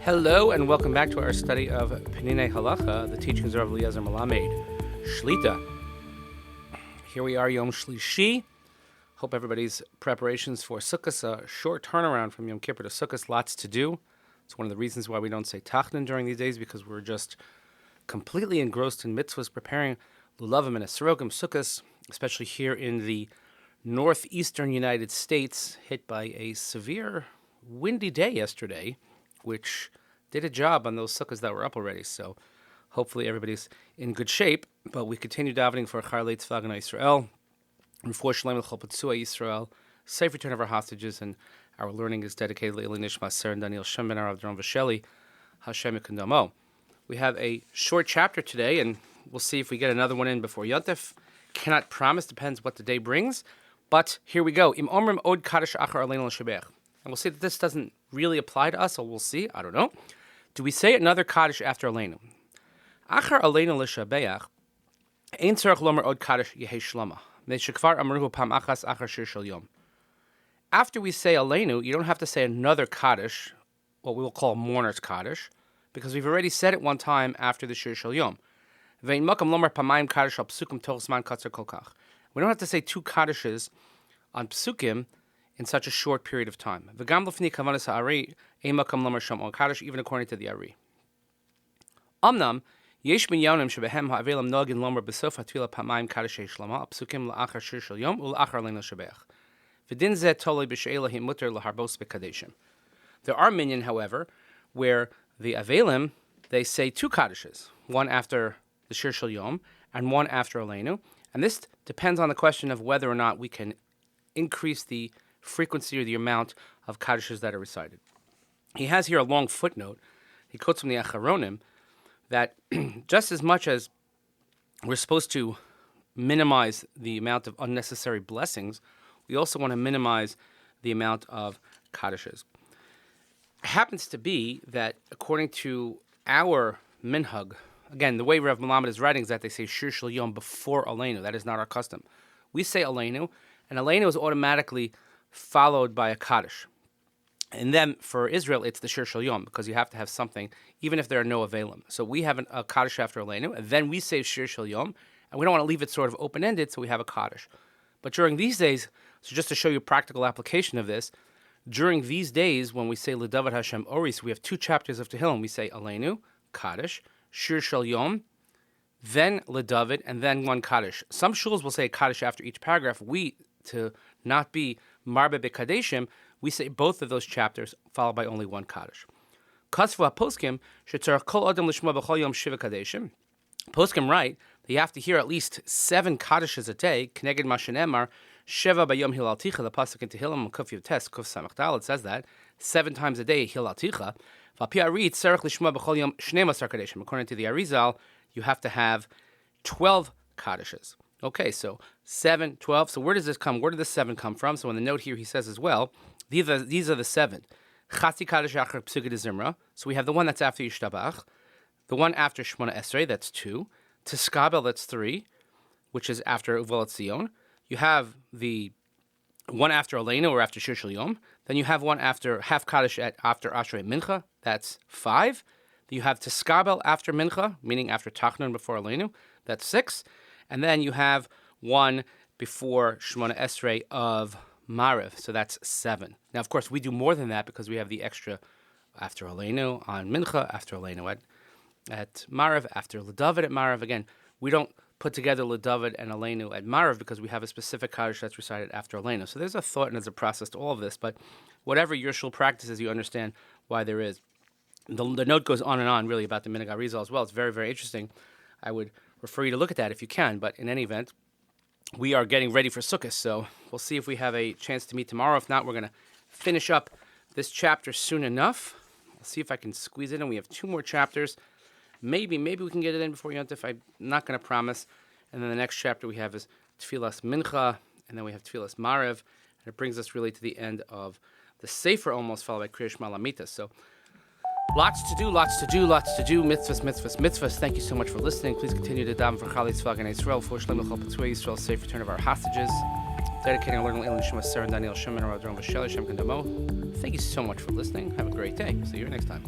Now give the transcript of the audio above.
Hello and welcome back to our study of Peninei Halacha, the teachings of Eliezer Melamed Shlita. Here we are, Yom Shlishi. Hope everybody's preparations for Sukkot, a short turnaround from Yom Kippur to Sukkot, lots to do. It's one of the reasons why we don't say Tachnin during these days, because we're just completely engrossed in mitzvahs, preparing Lulavim and Esrogim Sukkot, especially here in the northeastern United States, hit by a severe windy day yesterday, which did a job on those sukkahs that were up already. So hopefully everybody's in good shape. But we continue davening for Charlei Tzvah Gana Yisrael, Refuah Shalem L'Chol P'tzuah Yisrael, safe return of our hostages, and our learning is dedicated to Nishmat Ser and Daniel Shem Ben Arav Dron Vasheli, Hashem Yekundamo. We have a short chapter today, and we'll see if we get another one in before Yontef. Cannot promise, depends what the day brings. But here we go. Im Omrim Od Kaddish Achar Aleinu L'Shabech. And we'll see that this doesn't really apply to us, so we'll see. I don't know. Do we say another Kaddish after Aleinu? Achar Aleinu l'shabeach, ein tzarich lomer od Kaddish yehei shlama. Shekvar amruhu pam achas achar shir shel yom. After we say Aleinu, you don't have to say another Kaddish, what we will call mourner's Kaddish, because we've already said it one time after the shir shel yom. Ve'in makam lomer pamayim Kaddish al psukim toch zman katzer kolkach. We don't have to say two Kaddishes on psukim in such a short period of time. V'gam lefni kavanas ha'ari, ein makam lomer sham on Kaddish, even according to the Ari. Amnam, yesh minyanim shebehem ha'avelam nogin lomer besof ha'tvila pamayim Kaddish shlama, psukim la'achar shir shel yom, u'la'achar leinu shabeach. V'din zeh tolei b'she'ela himuter laharbos b'kadeshim. There are minyan, however, where the Avelim, they say two Kaddishes, one after the shir shel yom, and one after Aleinu. And this depends on the question of whether or not we can increase the frequency or the amount of Kaddishes that are recited. He has here a long footnote. He quotes from the Acharonim that just as much as we're supposed to minimize the amount of unnecessary blessings, we also want to minimize the amount of Kaddishes. It happens to be that according to our minhag, again, the way Rav Melamed is writing is that they say Shir Shel Yom before Aleinu. That is not our custom. We say Aleinu, and Aleinu is automatically followed by a Kaddish. And then for Israel, it's the Shir Shel Yom, because you have to have something, even if there are no Avelim. So we have a Kaddish after Aleinu, and then we say Shir Shel Yom, and we don't want to leave it sort of open-ended, so we have a Kaddish. But during these days, so just to show you a practical application of this, during these days when we say L'David Hashem Oris, we have two chapters of Tehillim. We say Aleinu, Kaddish, Shir Shel Yom, then L'David, and then one Kaddish. Some shuls will say Kaddish after each paragraph. We, to not be Marbe B'Kadeshim, we say both of those chapters followed by only one Kaddish. Kasvu HaPoskim, shetzarach kol adam l'shma b'chol yom shiva Kaddeshim. Poskim write that you have to hear at least 7 Kaddishes a day, Keneged Mashenemar, Sheva Bayom Hilal Ticha, the pasuk in Tehillim, Kuf Yotes, Kuf Samach Dal, it says that, 7 times a day, Hilal Ticha. V'api Ari, tzarach l'shma b'chol yom shnei masar Kaddeshim. According to the Arizal, you have to have 12 Kaddishes. Okay, so 7, 12. So where does this come? Where did the 7 come from? So in the note here, he says as well, these are the 7. Chatzi Kaddish Achar Psuga de Zimra. So we have the one that's after Yishtabach, the one after Shmona Esrei, that's 2. Tiskabel, that's 3, which is after Uval Tzion. You have the one after Aleinu or after Shir Shel Yom. Then you have one after half Kaddish after Ashrei Mincha, that's 5. You have Tiskabel after Mincha, meaning after Tachnun before Aleinu, that's 6. And then you have one before Shmona Esrei of Mariv, so that's 7. Now, of course, we do more than that because we have the extra after Aleinu on Mincha, after Aleinu at Mariv, after L'David at Mariv. Again, we don't put together L'David and Aleinu at Mariv because we have a specific Kaddish that's recited after Aleinu. So there's a thought and there's a process to all of this, but whatever your shul practices, you understand why there is. The note goes on and on, really, about the Minhag Arizal as well. It's very, very interesting. I would refer you to look at that if you can, but in any event, we are getting ready for Sukkot, so we'll see if we have a chance to meet tomorrow. If not, we're going to finish up this chapter soon enough. I'll see if I can squeeze it in. We have 2 more chapters. Maybe we can get it in before Yontif. I'm not going to promise. And then the next chapter we have is Tfilas Mincha, and then we have Tfilas Marev, and it brings us really to the end of the Sefer almost, followed by Kriyash Malamita. So Lots to do, lots to do, lots to do. Mitzvahs, mitzvahs, mitzvahs. Thank you so much for listening. Please continue to daven for Chali Tzvag and Israel, for Shalom Chol Petzvei Yisrael, safe return of our hostages. Dedicating our Aleinu Nishmat Sarah and Daniel Shimon, our Adron Vashel, Shem Kandamo. Thank you so much for listening. Have a great day. See you next time.